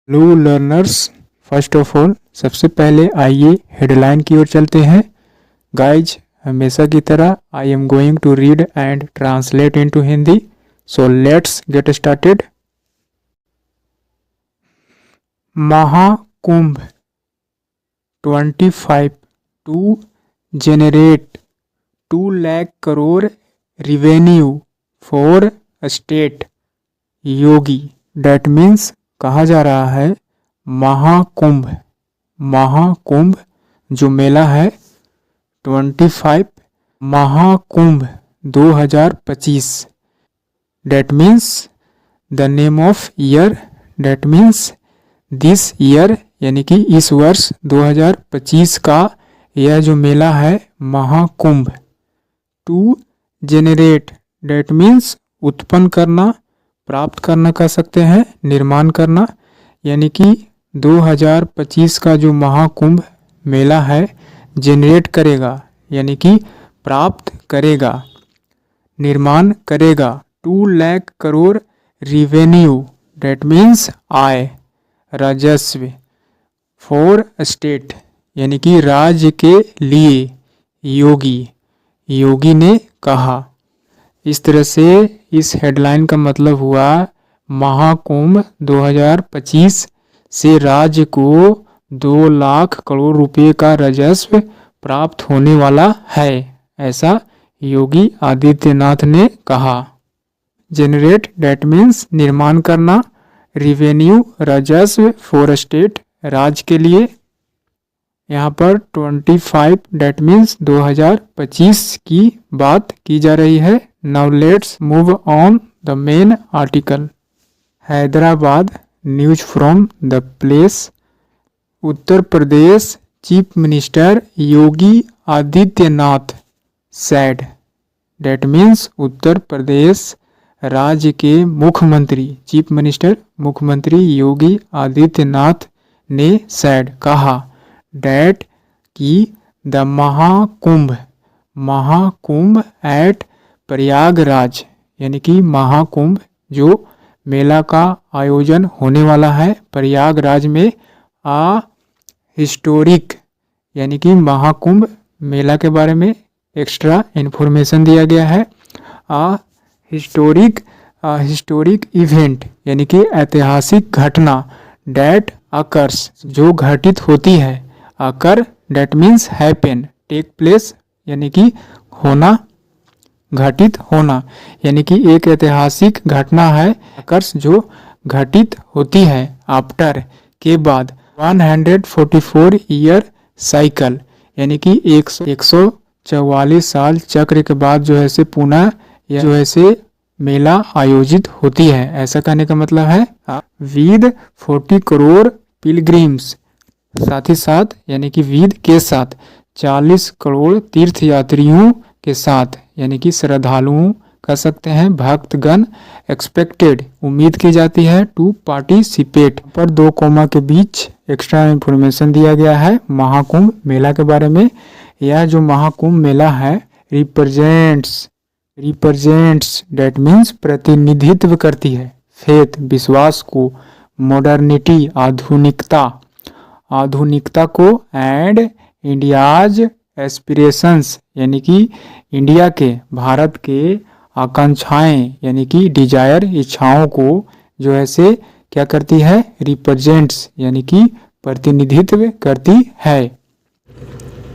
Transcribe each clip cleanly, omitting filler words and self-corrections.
Hello learners, first of all सबसे पहले आइए हेडलाइन की ओर चलते हैं। गाइज, हमेशा की तरह I am going to read and translate into Hindi, so let's get started. Mahakumbh 25 to generate 2 lakh crore revenue for state. Yogi, that means कहा जा रहा है महाकुंभ जो मेला है 25 Mahakumbh 2025, that means the name of year, that means this year, यानी कि इस वर्ष 2025 का यह जो मेला है Mahakumbh. To generate, that means उत्पन्न करना, प्राप्त करना कह सकते हैं, निर्माण करना, यानी कि 2025 का जो महाकुंभ मेला है जेनरेट करेगा, यानी कि प्राप्त करेगा, निर्माण करेगा 2 lakh crore revenue, that means आय, राजस्व, फॉर स्टेट, यानी कि राज्य के लिए। योगी ने कहा। इस तरह से इस हेडलाइन का मतलब हुआ महाकुंभ 2025 से राज्य को 2 लाख करोड़ रुपए का राजस्व प्राप्त होने वाला है, ऐसा योगी आदित्यनाथ ने कहा। जेनरेट, डेट मीन्स निर्माण करना, रिवेन्यू राजस्व, फॉर स्टेट राज्य के लिए। यहाँ पर 25 डेट मीन्स 2025 की बात की जा रही है। Now let's move on the main article. Hyderabad news from the place. Uttar Pradesh chief minister Yogi Adityanath said, that means Uttar Pradesh राज्य के मुख्यमंत्री, चीफ मिनिस्टर मुख्यमंत्री योगी आदित्यनाथ ने सैड कहा, डेट की द महाकुंभ एट प्रयागराज, यानी कि महाकुंभ जो मेला का आयोजन होने वाला है प्रयागराज में, आ हिस्टोरिक, यानी कि महाकुंभ मेला के बारे में एक्स्ट्रा इन्फॉर्मेशन दिया गया है। आ हिस्टोरिक इवेंट, यानी कि ऐतिहासिक घटना, डेट अकर्स जो घटित होती है, occur that means happen, take place यानी कि होना, घटित होना, यानी कि एक ऐतिहासिक घटना है, अकर्स जो घटित होती है, आफ्टर के बाद, 144 ईयर साइकिल, यानी कि 144 साल चक्र के बाद जो है से पुनः जो है से मेला आयोजित होती है, ऐसा कहने का मतलब है। विद 40 करोड़ पिलग्रिम्स, साथ ही साथ यानी कि विद के साथ 40 करोड़ तीर्थयात्रियों के साथ, यानी कि श्रद्धालुओं कह सकते हैं, भक्तगण, एक्सपेक्टेड उम्मीद की जाती है, टू पार्टिसिपेट पर 2 कोमा के बीच एक्स्ट्रा इंफॉर्मेशन दिया गया है महाकुंभ मेला के बारे में। यह जो महाकुंभ मेला है रिप्रेजेंट्स डेट मीन्स प्रतिनिधित्व करती है, फेथ विश्वास को, मॉडर्निटी आधुनिकता को, एंड इंडियाज एस्पिरेशंस, यानी कि इंडिया के, भारत के आकांक्षाएं, यानी कि डिजायर, इच्छाओं को जो है से क्या करती है, रिप्रेजेंट्स, यानी कि प्रतिनिधित्व करती है।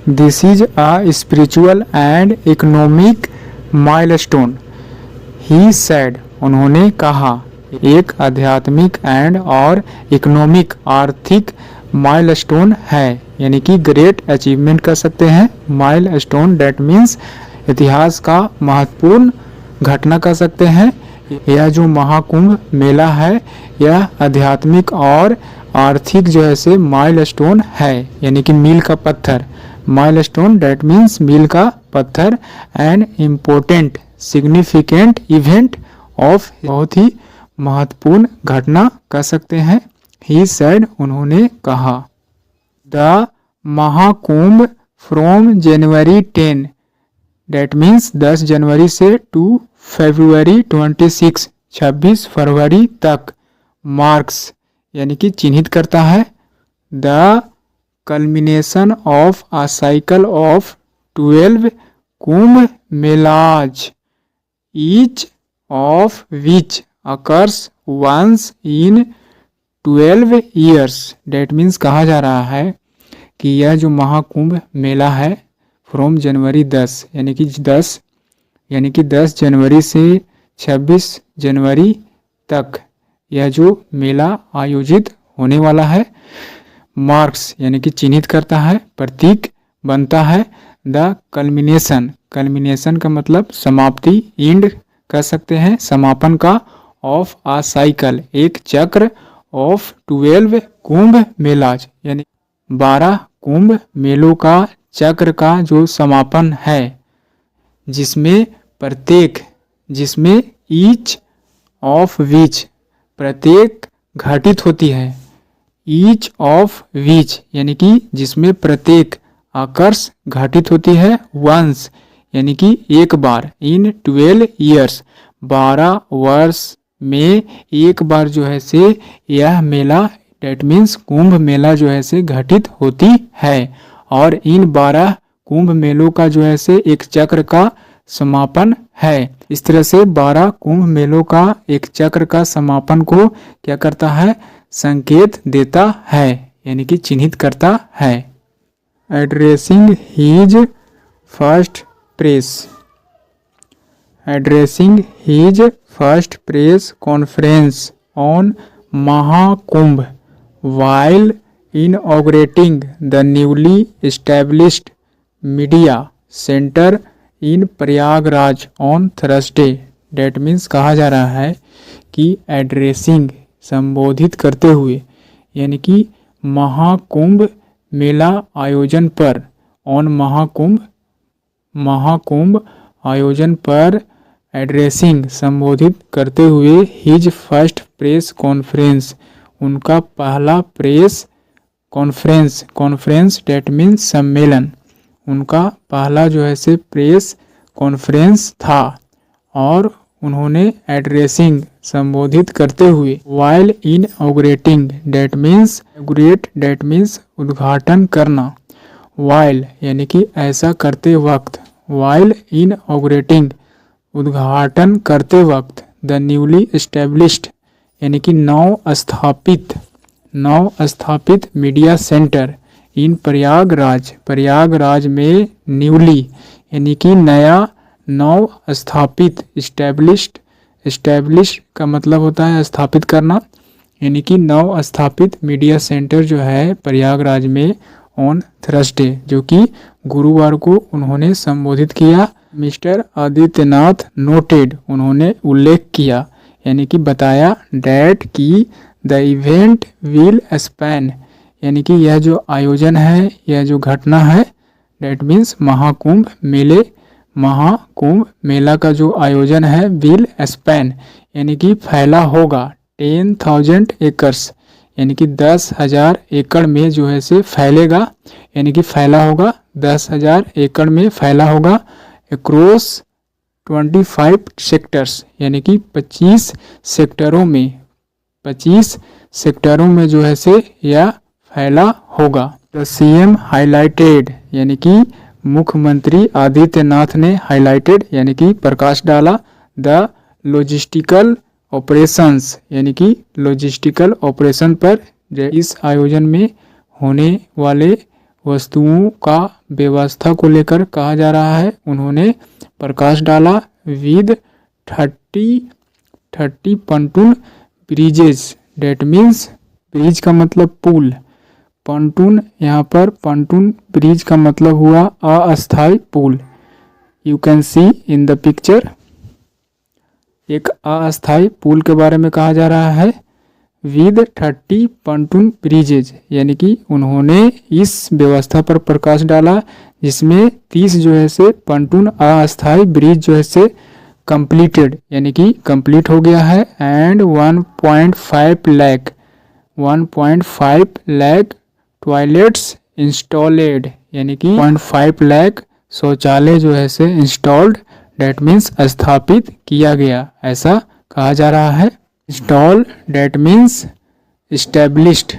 This is a spiritual and economic milestone, he said, उन्होंने कहा, एक आध्यात्मिक एंड और इकोनॉमिक आर्थिक माइलस्टोन है, यानी कि ग्रेट अचीवमेंट कर सकते हैं। माइलस्टोन डेट मीन्स इतिहास का महत्वपूर्ण घटना कर सकते हैं। यह जो महाकुंभ मेला है यह आध्यात्मिक और आर्थिक जो है से माइलस्टोन है, यानी कि मील का पत्थर। माइलस्टोन डेट मीन्स मील का पत्थर, and important significant event of, बहुत ही महत्वपूर्ण घटना कह सकते हैं। ही सेड, उन्होंने कहा। The Mahakumbh from January 10, that means 10 जनवरी से, टू फरवरी 26 फरवरी तक, मार्क्स, यानी कि चिन्हित करता है the culmination of a cycle of 12 Kumbh melas each of which occurs once in 12 years. That means कहा जा रहा है कि यह जो महाकुंभ मेला है फ्रॉम जनवरी 10 यानी कि 10 जनवरी से 26 जनवरी तक यह जो मेला आयोजित होने वाला है, मार्क्स यानी कि चिन्हित करता है, प्रतीक बनता है द कल्मिनेशन का मतलब समाप्ति, एंड कह सकते हैं समापन का, ऑफ आ साइकिल एक चक्र, ऑफ 12 कुंभ मेलाज यानी 12 कुंभ मेलों का चक्र का जो समापन है, जिसमें ईच ऑफ विच प्रत्येक घटित होती है, ईच ऑफ विच यानी कि जिसमें प्रत्येक आकर्ष घटित होती है, वंस यानी कि एक बार, इन 12 ईयर्स 12 वर्ष में एक बार जो है से यह मेला, डेट मीन्स कुंभ मेला जो है से घटित होती है और इन 12 कुंभ मेलों का जो है से एक चक्र का समापन है। इस तरह से 12 कुंभ मेलों का एक चक्र का समापन को क्या करता है, संकेत देता है यानी कि चिन्हित करता है। Addressing his first press conference on Mahakumbh while inaugurating the newly established media center in Prayagraj on Thursday। Date means कहा जा रहा है कि एड्रेसिंग संबोधित करते हुए यानी कि महाकुंभ मेला आयोजन पर, ऑन महाकुंभ आयोजन पर एड्रेसिंग संबोधित करते हुए, हिज फर्स्ट प्रेस कॉन्फ्रेंस उनका पहला प्रेस कॉन्फ्रेंस डेट मीन्स सम्मेलन, उनका पहला जो है से प्रेस कॉन्फ्रेंस था और उन्होंने एड्रेसिंग संबोधित करते हुए, वाइल इनऑगरेटिंग डेट मीन्स उद्घाटन करना, वाइल यानी कि ऐसा करते वक्त, वाइल इनऑगरेटिंग उद्घाटन करते वक्त, द न्यूली एस्टेब्लिश्ड यानी कि नव स्थापित मीडिया सेंटर इन प्रयागराज में, न्यूली यानी कि नया, नव स्थापित, एस्टेब्लिश का मतलब होता है स्थापित करना, यानी कि नव स्थापित मीडिया सेंटर जो है प्रयागराज में ऑन थर्सडे, जो कि गुरुवार को उन्होंने संबोधित किया। मिस्टर आदित्यनाथ नोटेड उन्होंने उल्लेख किया यानी कि बताया, डेट की द इवेंट विल स्पैन यानी कि यह जो आयोजन है, यह जो घटना है, डेट मीन्स महाकुंभ मेला का जो आयोजन है, विल स्पैन यानी कि फैला होगा, 10,000 एकर्स यानी कि 10,000 एकड़ में जो है से फैलेगा, यानी कि फैला होगा 10,000 एकड़ में फैला होगा, अक्रॉस 25 सेक्टर्स यानी कि 25 सेक्टरों में जो है से यह फैला होगा। द सीएम हाईलाइटेड यानी कि मुख्यमंत्री आदित्यनाथ ने हाईलाइटेड यानी कि प्रकाश डाला, द लॉजिस्टिकल ऑपरेशंस यानी कि लॉजिस्टिकल ऑपरेशन पर, इस आयोजन में होने वाले वस्तुओं का व्यवस्था को लेकर कहा जा रहा है, उन्होंने प्रकाश डाला, with 30 pontoon bridges, that means bridge का मतलब पुल, पंटून यहाँ पर पंटून ब्रिज का मतलब हुआ अस्थाई पुल, you can see in the picture, एक अस्थाई पुल के बारे में कहा जा रहा है, विद 30 पंटून ब्रिजेज यानी कि उन्होंने इस व्यवस्था पर प्रकाश डाला जिसमें 30 जो है से पंटून अस्थाई ब्रिज जो है से कंप्लीटेड यानी कि कंप्लीट हो गया है, एंड 1.5 लाख टॉयलेट्स इंस्टॉलेड यानी कि 1.5 लाख शौचालय जो है से इंस्टॉल्ड, डेट मीन्स स्थापित किया गया, ऐसा कहा जा रहा है। Install that means established